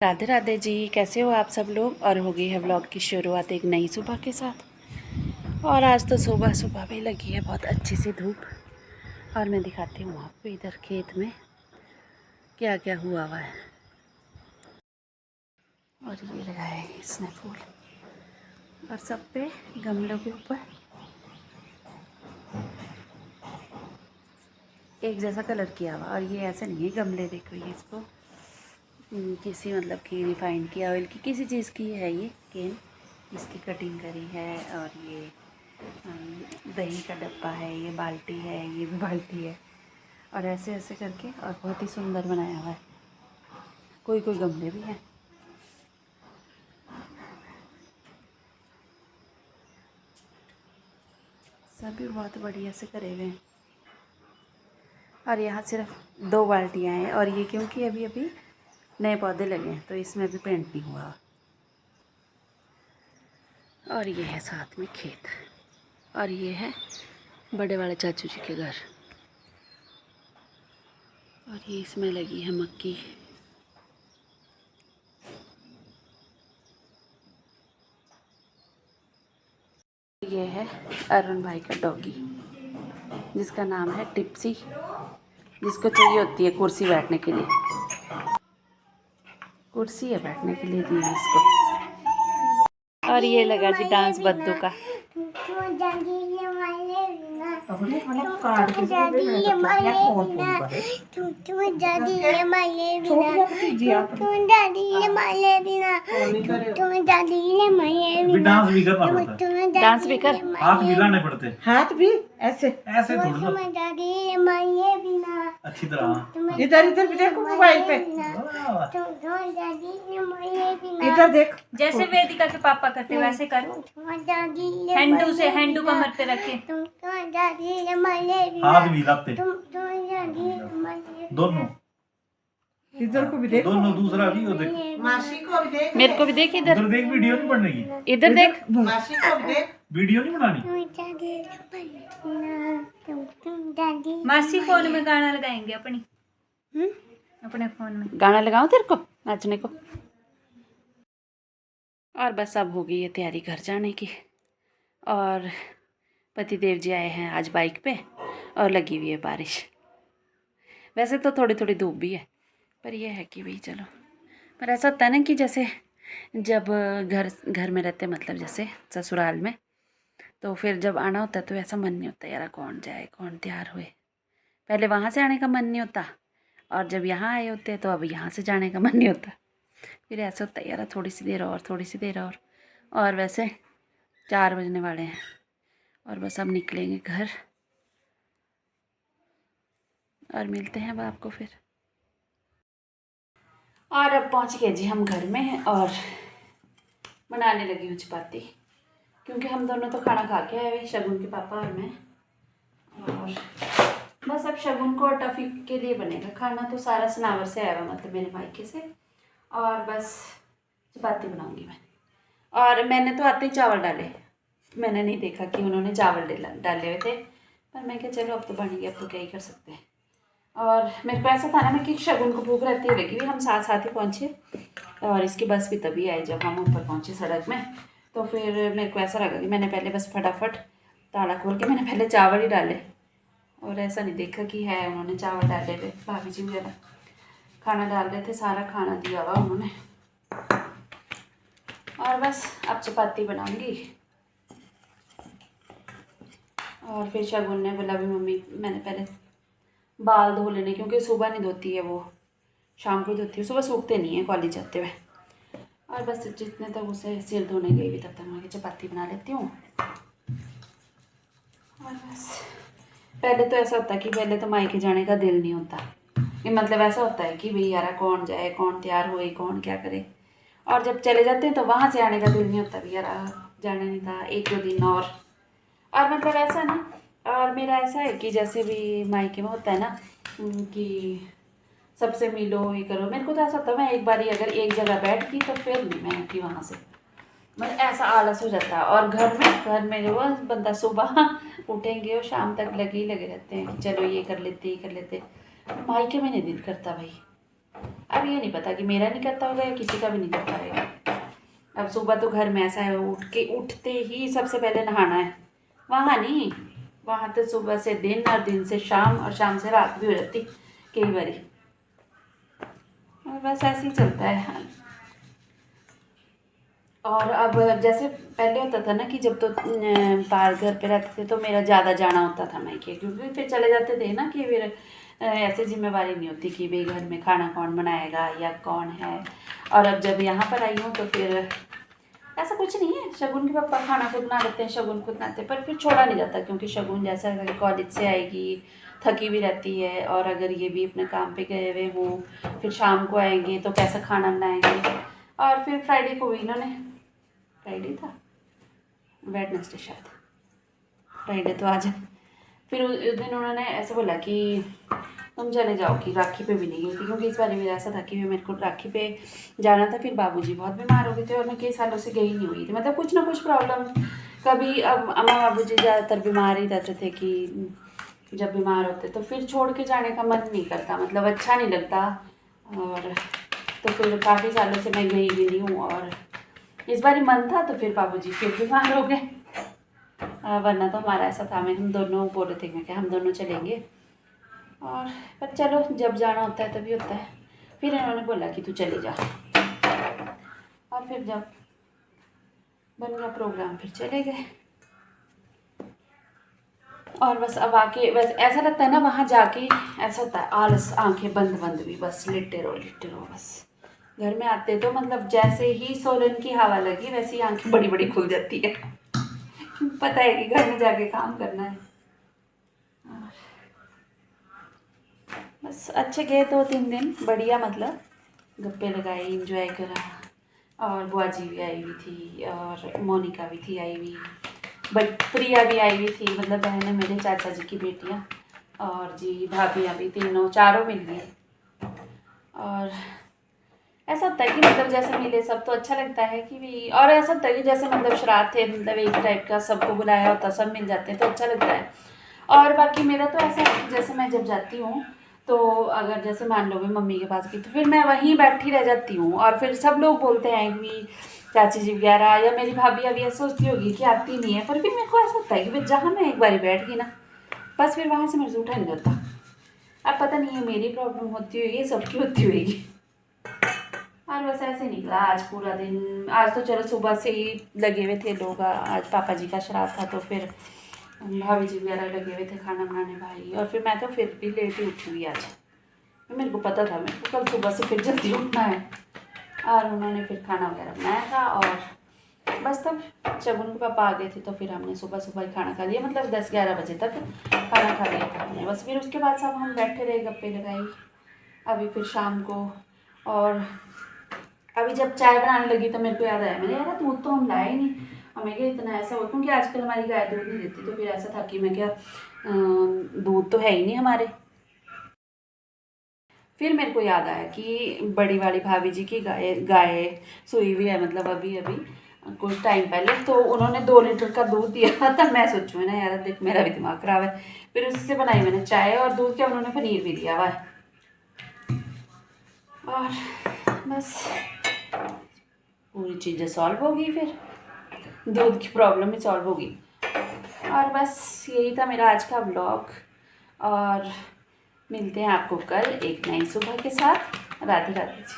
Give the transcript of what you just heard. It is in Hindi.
राधे राधे जी, कैसे हो आप सब लोग। और हो गई है व्लॉग की शुरुआत एक नई सुबह के साथ। और आज तो सुबह सुबह भी लगी है बहुत अच्छी सी धूप। और मैं दिखाती हूँ आपको इधर खेत में क्या क्या हुआ है। और ये लगाया है इसने फूल, और सब पे गमलों के ऊपर एक जैसा कलर किया हुआ। और ये ऐसे नहीं है गमले, देखो ये इसको किसी मतलब कि रिफाइंड किया ऑयल की किसी चीज़ की है ये केन, इसकी कटिंग करी है। और ये दही का डब्बा है, ये बाल्टी है, ये भी बाल्टी है। और ऐसे ऐसे करके और बहुत ही सुंदर बनाया हुआ है। कोई कोई गमले भी हैं। सभी बहुत बढ़िया से करे हुए हैं। और यहाँ सिर्फ 2 बाल्टियाँ हैं। और ये क्योंकि अभी अभी नए पौधे लगे हैं तो इसमें अभी पेंट नहीं हुआ। और ये है साथ में खेत। और ये है बड़े वाले चाचू जी के घर। और ये इसमें लगी है मक्की। ये है अरुण भाई का डॉगी, जिसका नाम है टिप्सी, जिसको चाहिए होती है कुर्सी बैठने के लिए। कुर्सी है बैठने के लिए दी है इसको। और ये लगा जी डांस बद्दू का। डांस भी कर, हाथ भी हिलाने पड़ते, हाथ भी ऐसे ऐसे थोड़ा अच्छी तरह। इधर इधर भी देखो मोबाइल पे, इधर देख। जैसे वेदिका के पापा करते वैसे कर। हैंडू से हैंडू कमर पे रखे, हाथ भी हिलाते दोनों, इधर को भी देख, दोनों। दूसरा भी वो देख, मासी को भी देख, मेरे को भी देख। इधर उधर देख, वीडियो नहीं बनने की। इधर देख, मासी को भी देख। वीडियो नहीं बनानी। मासी फोन में गाना लगाएंगे अपनी, अपने फोन में गाना लगाऊं तेरे को नाचने को। और बस अब हो गई है तैयारी घर जाने की। और पतिदेव जी आए हैं आज बाइक पे, और लगी हुई है बारिश। वैसे तो थोड़ी थोड़ी धूप भी है, पर यह है कि भाई चलो। पर ऐसा होता है ना कि जैसे जब घर में रहते, मतलब जैसे ससुराल में, तो फिर जब आना होता है तो ऐसा मन नहीं होता यार कौन जाए कौन तैयार हुए। पहले वहाँ से आने का मन नहीं होता, और जब यहाँ आए होते तो अब यहाँ से जाने का मन नहीं होता। फिर ऐसा होता है यार थोड़ी सी देर और, थोड़ी सी देर और वैसे 4 बजने वाले हैं। और बस अब निकलेंगे घर, और मिलते हैं अब आपको फिर। और अब पहुंच गए जी हम घर में, और बनाने लगी हूँ चपाती, क्योंकि हम दोनों तो खाना खा के आए हुए, शगुन के पापा और मैं। और बस अब शगुन को टफ़ी के लिए बनेगा खाना। तो सारा सनावर से आया हुआ, मतलब मेरे मायके से। और बस चपाती बनाऊंगी मैं। और मैंने तो आते ही चावल डाले, मैंने नहीं देखा कि उन्होंने चावल डाले हुए थे। पर मैं क्या चलो अब तो बन गया, अब तो क्या ही कर सकते हैं। और मेरे को ऐसा था ना मैं कि शगुन को भूख रहती है लगी हुई, हम साथ साथ ही पहुँचे। और इसकी बस भी तभी आई जब हम ऊपर पहुँचे सड़क में। तो फिर मेरे को ऐसा लगा कि मैंने पहले बस फटाफट ताला खोल के मैंने पहले चावल ही डाले, और ऐसा नहीं देखा कि है उन्होंने चावल डाले हुए। भाभी जी वगैरह खाना डाल रहे थे, सारा खाना दिया हुआ उन्होंने। और बस अब चपाती बनाऊंगी। और फिर शगुन ने बोला भी मम्मी मैंने पहले बाल धो लेने, क्योंकि सुबह नहीं धोती है वो, शाम को धोती है, सुबह सूखते नहीं है कॉलेज जाते हुए। और बस जितने तक उसे सिर धोने गई भी तब तक मैं चपाती बना लेती हूँ। और बस पहले तो ऐसा होता है कि पहले तो मायके जाने का दिल नहीं होता, कि मतलब ऐसा होता है कि भाई यार कौन जाए, कौन तैयार हुए, कौन क्या करे। और जब चले जाते हैं तो वहाँ से आने का दिल नहीं होता भी यार जाना नहीं था 1-2 दिन और मतलब ऐसा ना। और मेरा ऐसा है कि जैसे भी मायके में होता है ना कि सबसे मिलो ये करो, मेरे को तो ऐसा होता है मैं एक बारी अगर एक जगह बैठ गई तो फिर नहीं मैं उठी वहाँ से, मतलब ऐसा आलस हो जाता है। और घर में जो बंदा सुबह उठेंगे और शाम तक लगे ही लगे रहते हैं कि चलो ये कर लेते मायके में नहीं दिल करता भाई। अब ये नहीं पता कि मेरा नहीं करता होगा या किसी का भी नहीं कर पाएगा। अब सुबह तो घर में ऐसा है, उठते ही सबसे पहले नहाना है। वहाँ नहीं, वहाँ तो सुबह से दिन और दिन से शाम और शाम से रात भी हो जाती कई बारी। और बस ऐसे ही चलता है। और अब जैसे पहले होता था ना कि जब तो बाहर घर पे रहते थे तो मेरा ज़्यादा जाना होता था मायके, क्योंकि फिर चले जाते थे ना कि फिर ऐसे जिम्मेवारी नहीं होती कि भाई घर में खाना कौन बनाएगा या कौन है। और अब जब यहाँ पर आई हूँ तो फिर ऐसा कुछ नहीं है, शगुन के पापा खाना खुद बना लेते हैं, शगुन खुद बनाते हैं, पर फिर छोड़ा नहीं जाता क्योंकि शगुन जैसा अगर कॉलेज से आएगी थकी भी रहती है, और अगर ये भी अपने काम पे गए हुए हों फिर शाम को आएंगे तो कैसा खाना बनाएंगे। और फिर फ्राइडे को भी इन्होंने, फ्राइडे था, वेडनेसडे शायद, फ्राइडे तो आज, फिर उस दिन उन्होंने ऐसे बोला कि तुम चले जाओ कि राखी पे भी नहीं गई थी, क्योंकि इस बार मेरा ऐसा था कि मेरे को राखी पे जाना था, फिर बाबूजी बहुत बीमार हो गए थे और मैं कई सालों से गई नहीं हुई थी, मतलब कुछ ना कुछ प्रॉब्लम कभी। अब अम्मा बाबूजी ज़्यादातर बीमार ही रहते थे कि जब बीमार होते तो फिर छोड़ के जाने का मन नहीं करता, मतलब अच्छा नहीं लगता। और तो फिर काफ़ी सालों से मैं गई भी नहीं हूँ, और इस बार ही मन था तो फिर बाबूजी फिर बीमार हो गए। वरना तो हमारा ऐसा था, हम दोनों बोल रहे थे मैं कि हम दोनों चलेंगे, और पर चलो जब जाना होता है तभी होता है। फिर इन्होंने बोला कि तू चले जा, और फिर जब बन गया प्रोग्राम फिर चले गए। और बस अब आके बस ऐसा लगता है ना वहाँ जाके, ऐसा होता है आलस, आंखें बंद बंद भी, बस लेटे रहो बस। घर में आते तो मतलब जैसे ही सोलन की हवा लगी वैसे ही आंखें बड़ी बड़ी खुल जाती है पता है कि घर में जाके काम करना है। बस अच्छे गए 2-3 दिन बढ़िया, मतलब गप्पे लगाए, इंजॉय करा, और बुआ जी भी आई हुई थी और मोनिका भी थी आई हुई, बट प्रिया भी आई हुई थी, मतलब बहन है मेरे चाचा जी की बेटियाँ, और जी भाभियाँ भी, चारों मिल गई। और ऐसा होता है कि मतलब जैसे मिले सब तो अच्छा लगता है कि भी, और ऐसा होता है कि जैसे मतलब श्राद्ध थे, मतलब एक टाइप का सबको बुलाया होता, सब मिल जाते हैं तो अच्छा लगता है। और बाकी मेरा तो ऐसा है कि जैसे मैं जब जाती हूँ तो अगर जैसे मान लो भी मम्मी के पास गई तो फिर मैं वहीं बैठी रह जाती हूँ, और फिर सब लोग बोलते हैं कि चाची जी वगैरह या मेरी भाभी अभी ऐसा सोचती होगी कि आती नहीं है, पर फिर मेरे को ऐसा होता है कि फिर जहाँ मैं एक बार बैठ गई ना बस फिर वहाँ से मेरे से उठा नहीं जाता। अब पता नहीं है मेरी प्रॉब्लम होती होगी, सबकी होती होगी। और बस ऐसे निकला आज पूरा दिन। आज तो चलो सुबह से ही लगे हुए थे लोग, आज पापा जी का श्राद्ध था तो फिर भाभी जी वगैरह लगे हुए थे खाना बनाने भाई, और फिर मैं तो फिर भी लेट ही उठी हुई आज। मेरे को पता था मेरे को कल सुबह से फिर जल्दी उठना है, और उन्होंने फिर खाना वगैरह बनाया था। और बस तब शगुन के पापा आ गए थे तो फिर हमने सुबह सुबह ही खाना खा लिया, मतलब 10-11 बजे तक खाना खा लिया था हमने। बस फिर उसके बाद सब हम बैठे रहे, गप्पे लगाई अभी फिर शाम को। और अभी जब चाय बनाने लगी तो मेरे को याद आया, मैंने यार दूध तो हम लाए ही नहीं, हमें क्या इतना ऐसा हो, क्योंकि आजकल हमारी गाय दूध नहीं देती, तो फिर ऐसा था कि मैं क्या दूध तो है ही नहीं हमारे। फिर मेरे को याद आया कि बड़ी वाली भाभी जी की गाय सोई हुई है, मतलब अभी अभी कुछ टाइम पहले, तो उन्होंने 2 लीटर का दूध दिया था। तब मैं सोचूँ ना यार देख मेरा भी दिमाग खराब है, फिर उससे बनाई मैंने चाय, और दूध क्या उन्होंने पनीर भी दिया हुआ है। और बस पूरी चीज़ें सॉल्व होगी, फिर दूध की प्रॉब्लम भी सॉल्व होगी। और बस यही था मेरा आज का व्लॉग, और मिलते हैं आपको कल एक नई सुबह के साथ। राधे राधे जी।